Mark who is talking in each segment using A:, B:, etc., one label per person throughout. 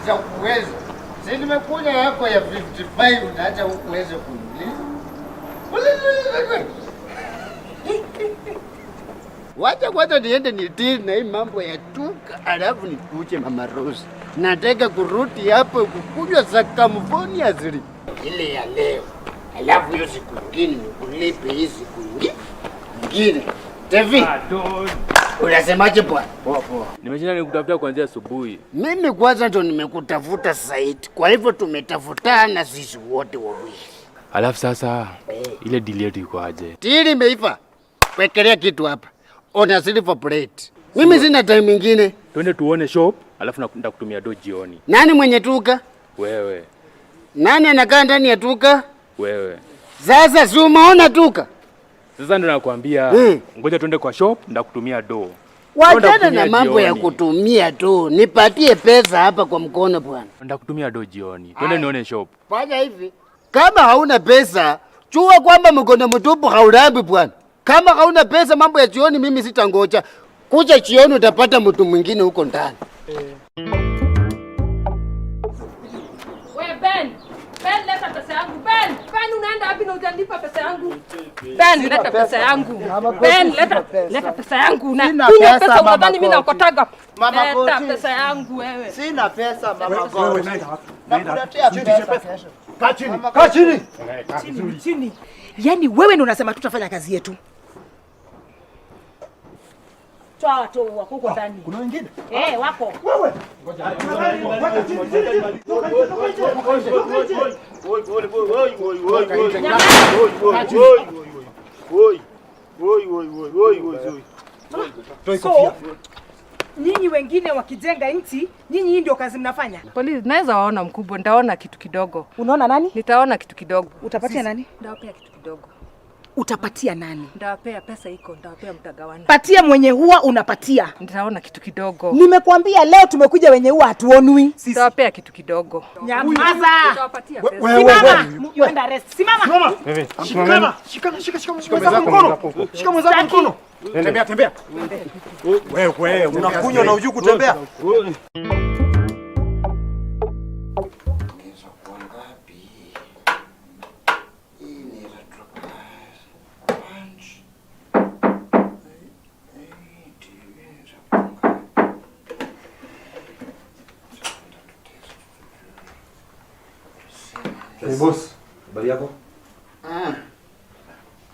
A: za kuweza. Sasa nimekuja yako ya 55 unaacha uweze kuniuliza. Wacha niende nitiri na hii mambo ya tuka, alafu nikuje Mama Rose. Nataka kurudi hapo kukunywa za California zili ile ya leo. Alafu hiyo siku nyingine nikulipe hii siku nyingine. Tevi. Unasemaje bwana? Poa.
B: Nimeshinda nikutafuta kuanzia asubuhi.
A: Mimi kwanza ndo nimekutafuta Said. Kwa hivyo tumetafutana sisi wote wawili.
B: Alafu sasa ile deal yetu iko aje?
A: Deal imeiva. Wekelea kitu hapa. Ona silver plate. Mimi sina time nyingine.
B: Twende tuone shop, alafu nitakutumia do jioni.
A: Nani mwenye tuka?
B: Wewe.
A: Nani anakaa ndani ya tuka?
B: Wewe.
A: Sasa si umeona tuka?
B: Sasa ndo nakwambia, ngoja twende kwa shop, nitakutumia do.
A: Wachana na mambo ya kutumia tu. Nipatie pesa hapa kwa mkono bwana.
B: Nitakutumia do jioni. Twende nione shop.
A: Fanya hivi. Kama hauna pesa, chua kwamba mkono mtupu haulambi bwana. Kama hauna pesa mambo ya jioni mimi sitangoja. Kuja jioni utapata mtu mwingine huko ndani.
C: Wewe Ben leta pesa yangu. Ben unaenda wapi na utanipa pesa yangu? Ben leta pesa yangu. Ben leta pesa yangu. Na kunya pesa unadhani mimi nakotaga? Leta pesa yangu wewe.
D: Sina pesa mama
E: wewe.
D: Nakuletea pesa.
E: Kaa chini.
F: Chini. Yaani wewe ndio unasema tutafanya kazi yetu. Toa watu wako huko ndani.
E: Kuna wengine?
F: Wako.
E: Wewe.
F: So, nyinyi wengine wakijenga nchi, nyinyi hii ndio kazi mnafanya?
C: Polisi naweza waona mkubwa, nitaona kitu kidogo.
F: Unaona nani?
C: Nitaona kitu kidogo.
F: Utapatia nani?
C: Ndawapea kitu kidogo.
F: Utapatia nani?
C: Ndawapea pesa iko, ndawapea mtagawana.
F: Patia mwenye huwa unapatia.
C: Nitaona kitu kidogo.
F: Nimekuambia leo tumekuja wenye huwa hatuonwi.
C: Ndawapea kitu kidogo.
F: Nyamaza.
C: Nitawapatia pesa.
F: Simama. You under arrest. Simama.
E: Shika mkono. Shika mwenzako mkono. Tembea. Wewe unakunywa na hujui kutembea.
G: Hey boss, habari yako?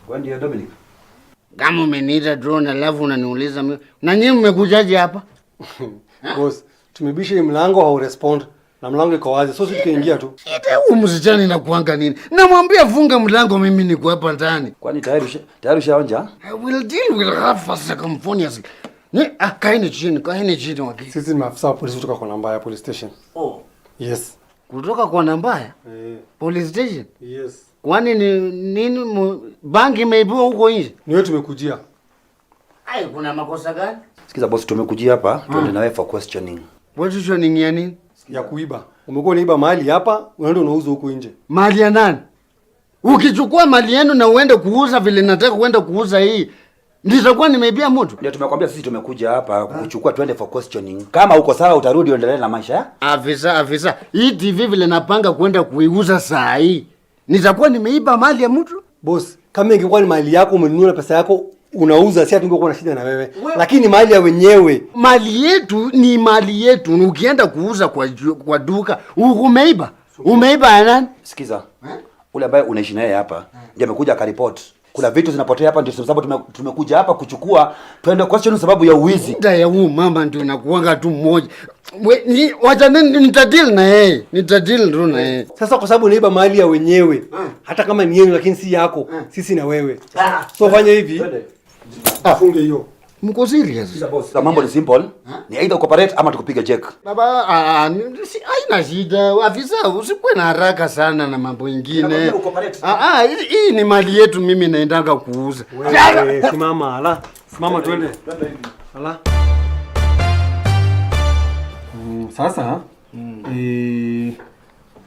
G: Kwani ndio Dominic?
A: Kama umeniita drone alafu unaniuliza mimi. Na nyinyi mmekujaje hapa?
E: Boss, tumebisha mlango au respond na mlango iko wazi. So sisi tukaingia tu.
A: Huyu msichana inakuanga nini? Namwambia funga mlango mimi niko hapa ndani.
G: Kwani tayari ushaonja?
A: I will deal with her first Californians. Kaeni chini wakati.
E: Sisi ni maafisa wa polisi kutoka kwa namba ya police station.
A: Oh.
E: Yes.
A: Kutoka kwa namba? Police station?
E: Yes.
A: Kwani nini banki imeibiwa huko nje?
E: Ni wewe tumekujia.
A: Kuna makosa gani?
G: Sikiza boss, tumekujia hapa tuende nawe for questioning.
A: Questioning ya nini?
E: Ya kuiba. Umekuwa unaiba mali hapa, unaenda unauza huko nje.
A: Mali ya nani? Ukichukua mali yenu na uende kuuza vile nataka uende kuuza hii, nitakuwa nimeibia mtu.
G: Ndio tumekwambia sisi tumekuja hapa kukuchukua tuende for questioning. Kama uko sawa utarudi uendelee na maisha ya?
A: Afisa. Hii TV vile napanga kwenda kuiuza saa hii, nitakuwa nimeiba mali ya mtu?
E: Boss, kama ingekuwa ni mali yako umenunua pesa yako unauza, si tungekuwa na shida na wewe. Lakini mali ya wenyewe.
A: Mali yetu ni mali yetu. Ukienda kuuza kwa duka, umeiba. Umeiba ya nani?
G: Sikiza. Ule ambaye unaishi naye hapa, ndiye amekuja akaripoti. Kuna vitu zinapotea hapa, ndio sababu tumekuja hapa kuchukua twende question sababu ya uwizi.
A: Ndio ya huyu mama ndio inakuanga tu mmoja. Wacha nitadeal na yeye. Nitadeal tu na yeye.
E: Sasa kwa sababu unaiba mali ya wenyewe, hata kama ni yenu lakini si yako, sisi na wewe. So fanya hivi. Funge hiyo.
A: Mko serious?
G: Mambo ni simple. Ni either cooperate ama tukupige check.
A: Baba, haina shida. Afisa, usikuwe na haraka sana na mambo mengine. Hii ni mali yetu, mimi naendanga kuuza.
E: Simama, ala. Simama twende. Ala. Sasa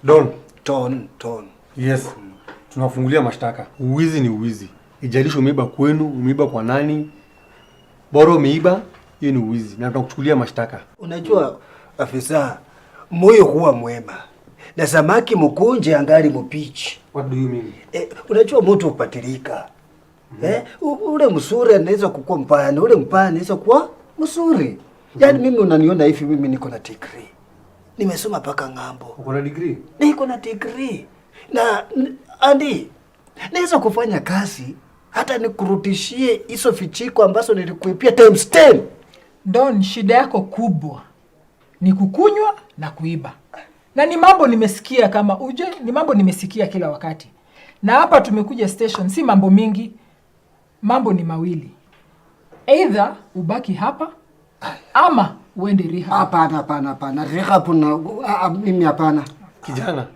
E: Don. Yes. Tunafungulia mashtaka. Uwizi ni uwizi. Ijalishi umeiba kwenu, umeiba kwa nani? Bora umeiba, hiyo ni uwizi. Na tunakuchukulia mashtaka.
D: Unajua afisa,
A: moyo huwa mwema na samaki mkunje angali mpichi.
E: What do you mean?
A: Unajua mtu upatilika. Ule msuri anaweza kukua mbaya na ule mbaya anaweza kuwa msuri. Yaani mimi unaniona hivi, mimi niko na degree. Nimesoma paka ng'ambo.
E: Uko na degree?
A: Niko na degree. Na Andi, naweza kufanya kazi hata nikurudishie hizo fichiko ambazo nilikuipia times 10.
F: Don, shida yako kubwa ni kukunywa na kuiba. Na ni mambo nimesikia kama uje, ni mambo nimesikia kila wakati. Na hapa tumekuja station, si mambo mingi. Mambo ni mawili. Either ubaki hapa ama uende rehab.
A: Hapana. Rehab na mimi hapana.
E: Kijana,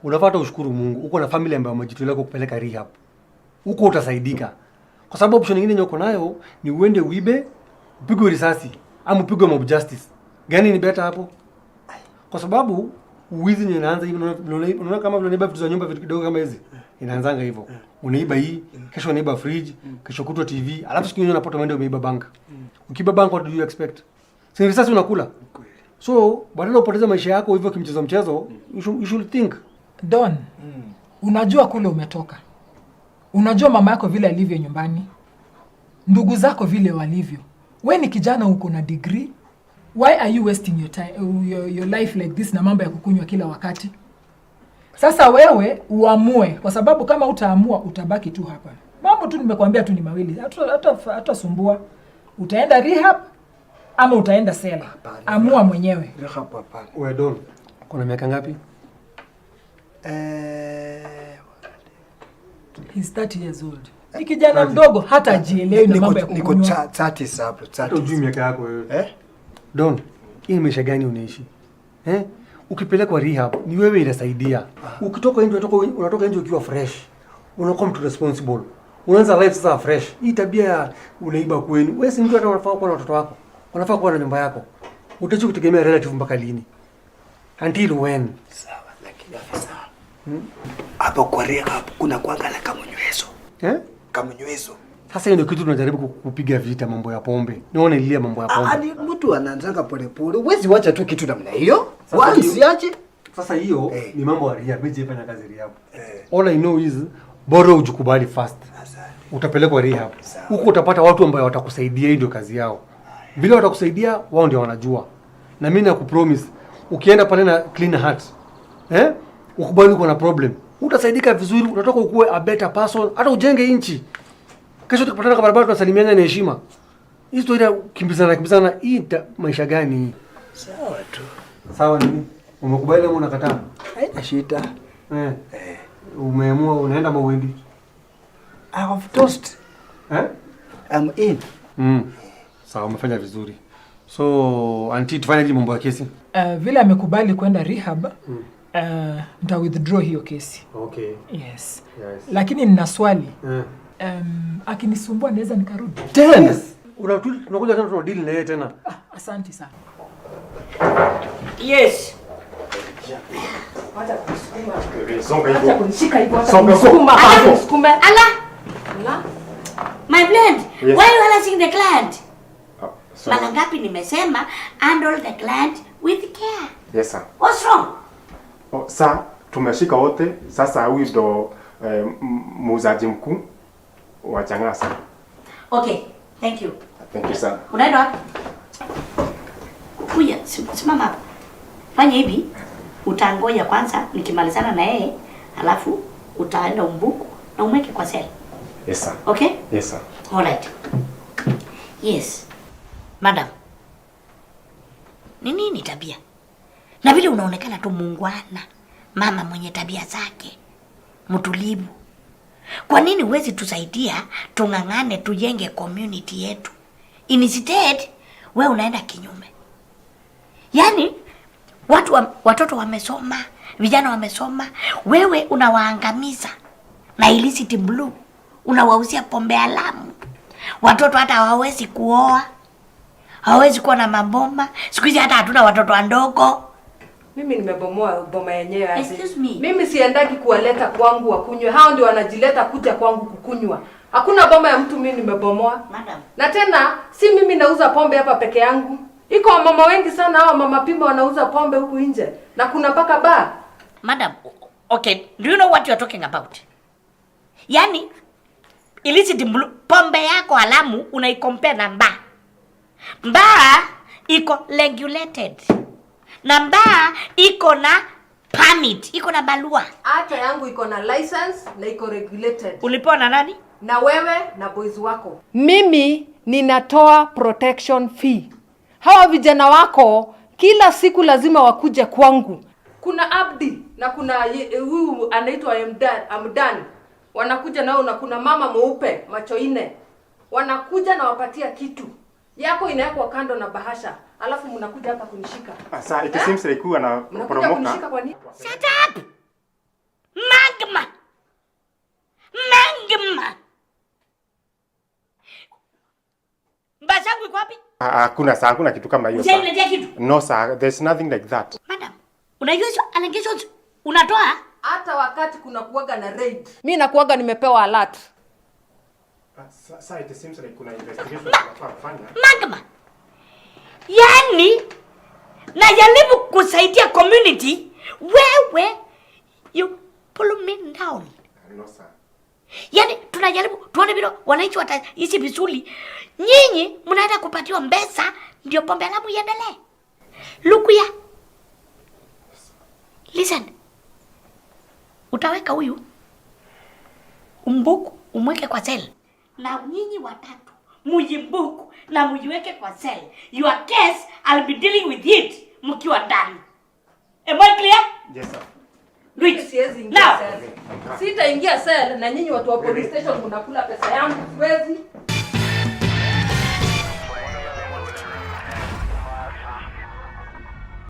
E: unapata ushukuru Mungu. Uko na familia ambayo umejitolea kupeleka rehab. Huko utasaidika. Kwa sababu option nyingine nyoko nayo ni uende uibe, upigwe risasi, ama upigwe mob justice. Gani ni better hapo? Kwa sababu uwizi ni inaanza hivi, unaona kama unaiba vitu za nyumba, vitu kidogo kama hizi. Inaanzanga hivyo. Unaiba hii, kesho unaiba fridge, kesho kutwa TV, alafu siku nyingine unapata uende umeiba bank. Ukiiba bank, what do you expect? Si risasi unakula. So, badala upoteze maisha yako hivyo kimchezo, you should think.
F: Don, unajua kule umetoka. Unajua mama yako vile alivyo nyumbani. Ndugu zako vile walivyo. Wewe ni kijana uko na degree. Why are you wasting your time, your life like this na mambo ya kukunywa kila wakati? Sasa wewe uamue, kwa sababu kama utaamua utabaki tu hapa. Mambo tu nimekwambia tu ni mawili. Hata sumbua. Utaenda rehab ama utaenda sela. Amua mwenyewe.
A: Rehab hapana.
E: Wewe Don, kuna miaka ngapi?
F: He's 30 years old. Ni kijana mdogo, hata ajielewi na mambo ya kukunywa.
A: Niko 30 sapo, 30.
E: Ujui miaka yako wewe. Don, hii maisha gani unaishi? Ukipelekwa rehab ni wewe inasaidia. Ukitoka nje unatoka nje ukiwa fresh. Unakuwa mtu responsible. Unaanza life sasa fresh. Hii tabia ya unaiba kwenu. Wewe si mtu hata unafaa kuwa na watoto wako. Unafaa kuwa na nyumba yako. Utacho kutegemea relative mpaka lini? Until when?
A: Sawa, lakini afisa. Hapo kwa rehab kuna kuangala kama nywezo. Kama nywezo.
E: Sasa hiyo ndio kitu tunajaribu kupiga vita, mambo ya pombe. Nione ilia mambo ya pombe.
A: Ni mtu anaanzanga polepole. Huwezi wacha tu kitu namna hiyo. Usiache.
E: Sasa hiyo ni mambo ya rehab, beje fanya kazi rehab. All I know is bora ujikubali fast. Utapelekwa rehab. Huko utapata watu ambao watakusaidia, hiyo ndio kazi yao. Vile watakusaidia wao ndio wanajua. Na mimi nakupromise ukienda pale na clean heart, ukubali uko na problem, utasaidika vizuri, utatoka ukue a better person, hata ujenge inchi. Kesho tukipatana kwa barabara tunasalimiana na heshima. Hii story ya kimbizana hii maisha gani?
A: Sawa tu.
E: Sawa nini? Umekubali au unakataa?
A: Haina shida.
E: Umeamua unaenda mauendi?
A: I have toast. I'm in.
E: Sawa, umefanya vizuri. So, anti tufanye hili mambo ya kesi.
F: Vile amekubali kwenda rehab, nita withdraw hiyo kesi.
E: Okay.
F: Yes. Lakini nina swali. Akinisumbua naweza nikarudi.
A: Tena.
E: Unakuja tena tuna deal na yeye tena.
F: Asante sana.
C: Yes. Acha kunishika hivyo, hata kunisukuma.
H: Ala. My friend, why you harassing the client? Mara ngapi nimesema handle the client with care.
I: Yes sir.
H: What's wrong?
I: Sir, tumeshika wote. Sasa huyu ndo muuzaji mkuu wa Changasa.
H: Okay, thank you.
I: Thank you sir.
H: Unaenda wapi? Kuja, simama hapa. Fanya hivi, utangoja kwanza nikimalizana na yeye, alafu utaenda umbuku na umweke kwa sela.
I: Yes sir.
H: Okay?
I: Yes sir.
H: All right. Yes. Madam. Ni nini tabia? Na vile unaonekana tu muungwana, mama mwenye tabia zake, mtulivu. Kwa nini huwezi tusaidia tung'ang'ane tujenge community yetu? Instead wewe unaenda kinyume. Yaani watoto wamesoma, vijana wamesoma, wewe unawaangamiza na illicit blue, unawauzia pombe haramu. Watoto hata hawawezi kuoa, hawawezi kuwa na maboma. Siku hizi hata hatuna watoto wadogo.
C: Mimi nimebomoa boma yenyewe azi.
H: Excuse me.
C: Mimi siendaki kuwaleta kwangu wakunywe. Hao ndio wanajileta kuja kwangu kukunywa. Hakuna boma ya mtu mimi nimebomoa.
H: Madam.
C: Na tena si mimi nauza pombe hapa peke yangu. Iko mama wengi sana hao mama Pimba wanauza pombe huku nje na kuna mpaka bar.
H: Madam, okay, do you know what you are talking about? Yani illicit pombe yako halamu unaicompare na bar. Bar iko regulated. Na bar iko na permit, iko na balua.
C: Hata yangu iko na license na iko regulated.
H: Ulipewa na nani?
C: Na wewe na boys wako. Mimi ninatoa protection fee. Hawa vijana wako kila lazima wakuje kwangu. Kuna Abdi na kuna huyu anaitwa Amdan. Wanakuja nao na kuna mama mweupe macho ine. Wanakuja na wapatia kitu. Yako inawekwa kando na bahasha. Alafu mnakuja hapa kunishika.
I: Sasa it seems like you ana
C: mnakuja kunishika kwa nini?
H: Shut up. Magma. Basangu iko wapi?
I: Hakuna kitu kama hiyo.
H: Unaniletea kitu?
I: No sir, there's nothing like that.
H: Madam, unajua hizo allegations unatoa?
C: Hata wakati kuna kuaga na raid. Mimi nakuaga nimepewa alert.
I: Sasa it seems like kuna investigation tunafaa kufanya.
H: Magma. Yani najaribu kusaidia community, wewe you pull me down.
I: No sir.
H: Yani tunajaribu tuone vile wananchi wataishi vizuri. Nyinyi mnaenda kupatiwa mbesa ndio pombe alamu iendelee. Lukuya. Listen. Utaweka huyu umbuku umweke kwa cell. Na nyinyi watatu mujimbuku na mujiweke kwa cell. Your case I'll be dealing with it mkiwa ndani. Am I clear?
I: Yes sir.
C: Luis, siwezi ingia cell. Sitaingia cell na nyinyi watu wa police station mnakula pesa yangu. Siwezi.